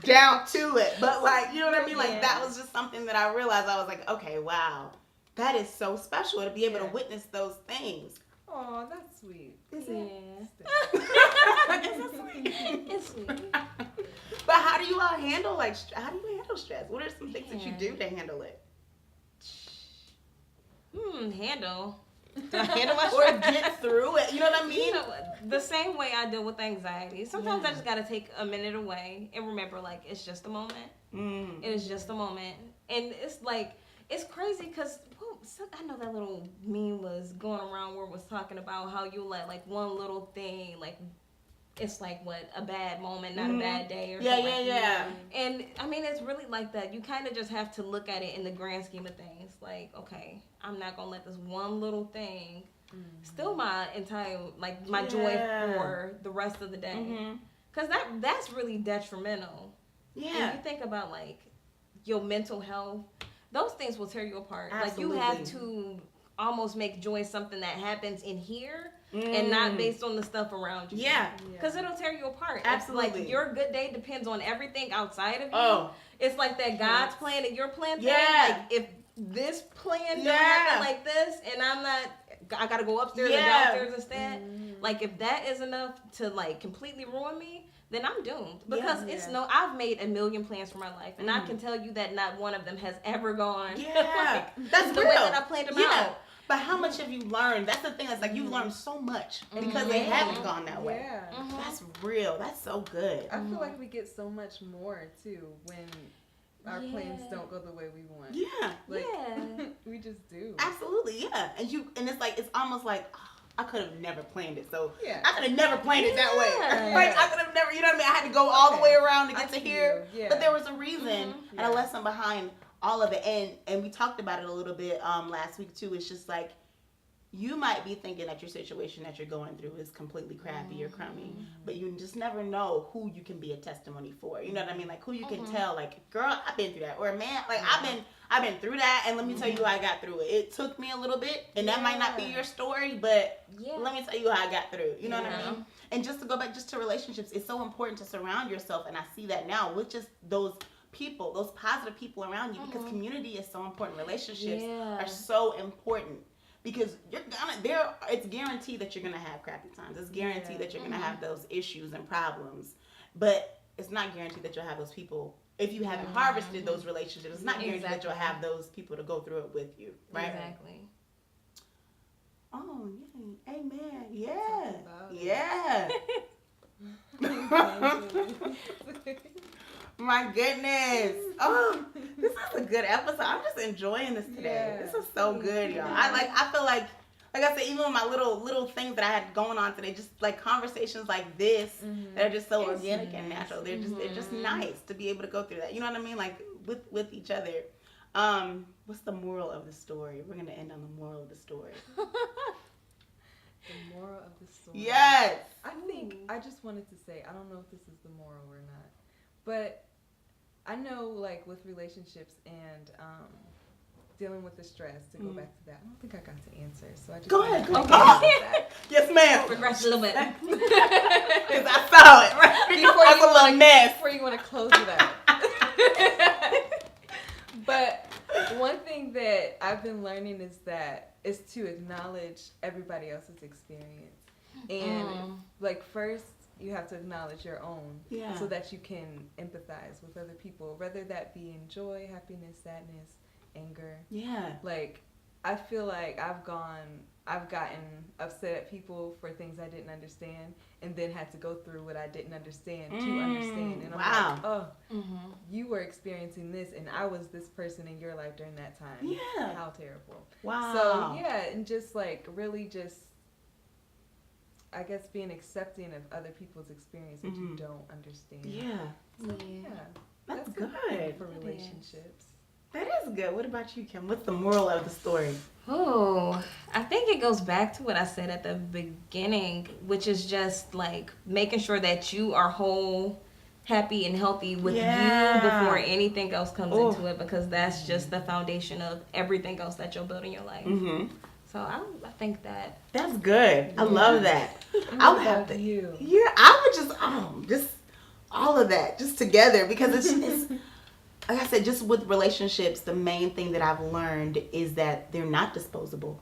down to it. But like, you know what I mean? Like, that was just something that I realized. I was like, okay, wow, that is so special to be able to witness those things. Oh, that's sweet. Is it? It's sweet. It's sweet. But how do you handle stress? What are some things that you do to handle it? Handle. To handle my stress? Or get through it. You know what I mean? You know, the same way I deal with anxiety. Sometimes I just gotta take a minute away and remember, like, it's just a moment. It is just a moment. And it's like, it's crazy because I know that little meme was going around where it was talking about how you let, like, one little thing, like, it's like, what, a bad moment, not a bad day or something. Yeah. And, I mean, it's really like that. You kind of just have to look at it in the grand scheme of things. Like, okay, I'm not going to let this one little thing steal my entire, like, my joy for the rest of the day. Because that's really detrimental. Yeah. And you think about, like, your mental health, those things will tear you apart. Absolutely. Like, you have to almost make joy something that happens in here and not based on the stuff around you. Yeah. Because it'll tear you apart. Absolutely. It's like your good day depends on everything outside of you. Oh. It's like that God's plan and your plan thing. Yeah. Like, if this plan don't happen like this and I gotta go upstairs and downstairs instead. Like, if that is enough to, like, completely ruin me, then I'm doomed. Because I've made a million plans for my life, and I can tell you that not one of them has ever gone that's the real. way that I planned them out. But how much have you learned? That's the thing. It's like you've learned so much because they haven't gone that way. Yeah. That's real. That's so good. I feel like we get so much more too when our plans don't go the way we want. Yeah. Like, we just do. Absolutely. Yeah. And it's like, it's almost like, I could have never planned it. So Yeah. I could have never planned it that way. Like, I could have never, you know what I mean? I had to go all the way around to get to here. Yeah. But there was a reason and a lesson behind all of it. And we talked about it a little bit last week too. It's just like, you might be thinking that your situation that you're going through is completely crappy or crummy, but you just never know who you can be a testimony for. You know what I mean? Like, who you can tell, like, girl, I've been through that. Or, man, like, I've been through that, and let me tell you how I got through it. It took me a little bit, and that might not be your story, but let me tell you how I got through. You know what I mean? And just to go back just to relationships, it's so important to surround yourself, and I see that now with just those people, those positive people around you, because community is so important. Relationships are so important. Because it's guaranteed that you're gonna have crappy times. It's guaranteed that you're gonna have those issues and problems. But it's not guaranteed that you'll have those people. If you haven't harvested those relationships, it's not guaranteed that you'll have those people to go through it with you, right? Exactly. Oh, yeah. Amen. Yeah. My goodness. Oh, this is a good episode. I'm just enjoying this today. This is so good, y'all. I feel like I said, even with my little things that I had going on today, just like conversations like this, that are just so organic and natural. They're just nice to be able to go through that. You know what I mean? Like with each other. What's the moral of the story? We're gonna end on the moral of the story. The moral of the story. Yes. I think I just wanted to say, I don't know if this is the moral or not, but I know, like, with relationships and dealing with the stress, to go back to that, I don't think I got to answer, so I just go ahead. That. Yes, ma'am. Regress a little bit. Because I saw it. Right? Before you want to close it out. But one thing that I've been learning is to acknowledge everybody else's experience. And like, first you have to acknowledge your own so that you can empathize with other people, whether that be in joy, happiness, sadness, anger. Yeah. Like, I feel like I've gotten upset at people for things I didn't understand, and then had to go through what I didn't understand to understand. And I'm like, oh, you were experiencing this, and I was this person in your life during that time. Yeah. How terrible. Wow. So, yeah, and just, like, really just, I guess, being accepting of other people's experience that you don't understand. Yeah. So, yeah. That's good good. for relationships. That is good. What about you, Kim? What's the moral of the story? Oh, I think it goes back to what I said at the beginning, which is just like making sure that you are whole, happy, and healthy with you before anything else comes into it, because that's just the foundation of everything else that you'll build in your life. So I think that's good. I love that. I would have to. You. Yeah, I would just all of that just together, because it's like I said, just with relationships, the main thing that I've learned is that they're not disposable.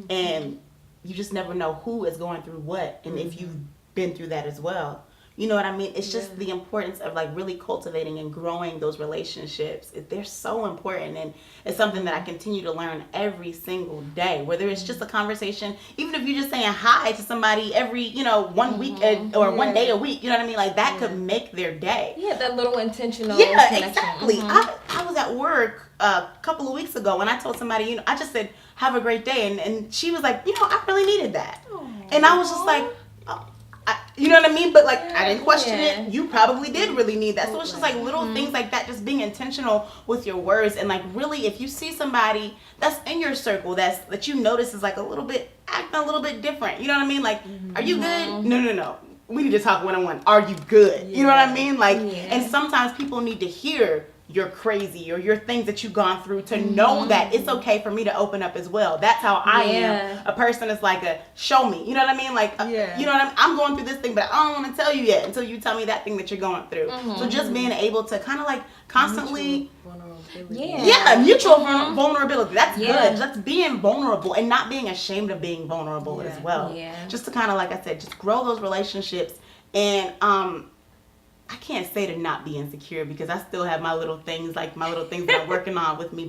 And you just never know who is going through what, and if you've been through that as well. You know what I mean? It's just the importance of like really cultivating and growing those relationships. They're so important, and it's something that I continue to learn every single day. Whether it's just a conversation, even if you're just saying hi to somebody every, 1 week or 1 day a week, you know what I mean? Like that could make their day. Yeah, that little intentional connection. Exactly. I was at work a couple of weeks ago, and I told somebody, I just said, have a great day. And she was like, I really needed that. And I was just like, you know what I mean? But like, I didn't question it. You probably did really need that. So it's just like little things like that, just being intentional with your words. And like really, if you see somebody that's in your circle that you notice is like a little bit, acting a little bit different. You know what I mean? Like, are you good? No. We need to talk one-on-one. Are you good? You know what I mean? Like, and sometimes people need to hear you're crazy or your things that you've gone through to know that it's okay for me to open up as well. That's how I am. A person is like show me. You know what I mean? Like, you know what I mean? I'm going through this thing, but I don't want to tell you yet until you tell me that thing that you're going through. So just being able to kind of like constantly... mutual vulnerability. That's good. Just being vulnerable and not being ashamed of being vulnerable as well. Just to kind of, like I said, just grow those relationships. And I can't say to not be insecure, because I still have my little things that I'm working on with me,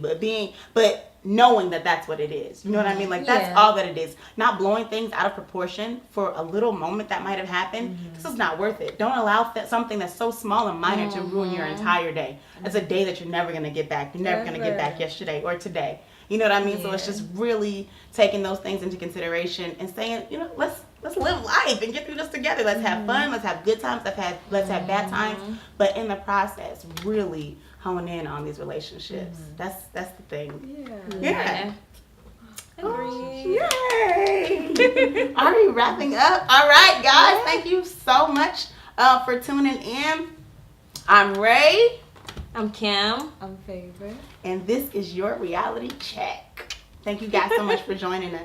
but knowing that that's what it is. You know what I mean? Like that's all that it is. Not blowing things out of proportion for a little moment that might have happened. This is not worth it. Don't allow something that's so small and minor to ruin your entire day. It's a day that you're never going to get back. You're never going to get back yesterday or today. You know what I mean? So it's just really taking those things into consideration and saying, let's live life and get through this together. Let's have fun. Let's have good times. Let's have bad times. But in the process, really hone in on these relationships. That's the thing. Yeah. Yay! Are we wrapping up? All right, guys. Thank you so much for tuning in. I'm Rae. I'm Kim. I'm Favor. And this is your reality check. Thank you guys so much for joining us.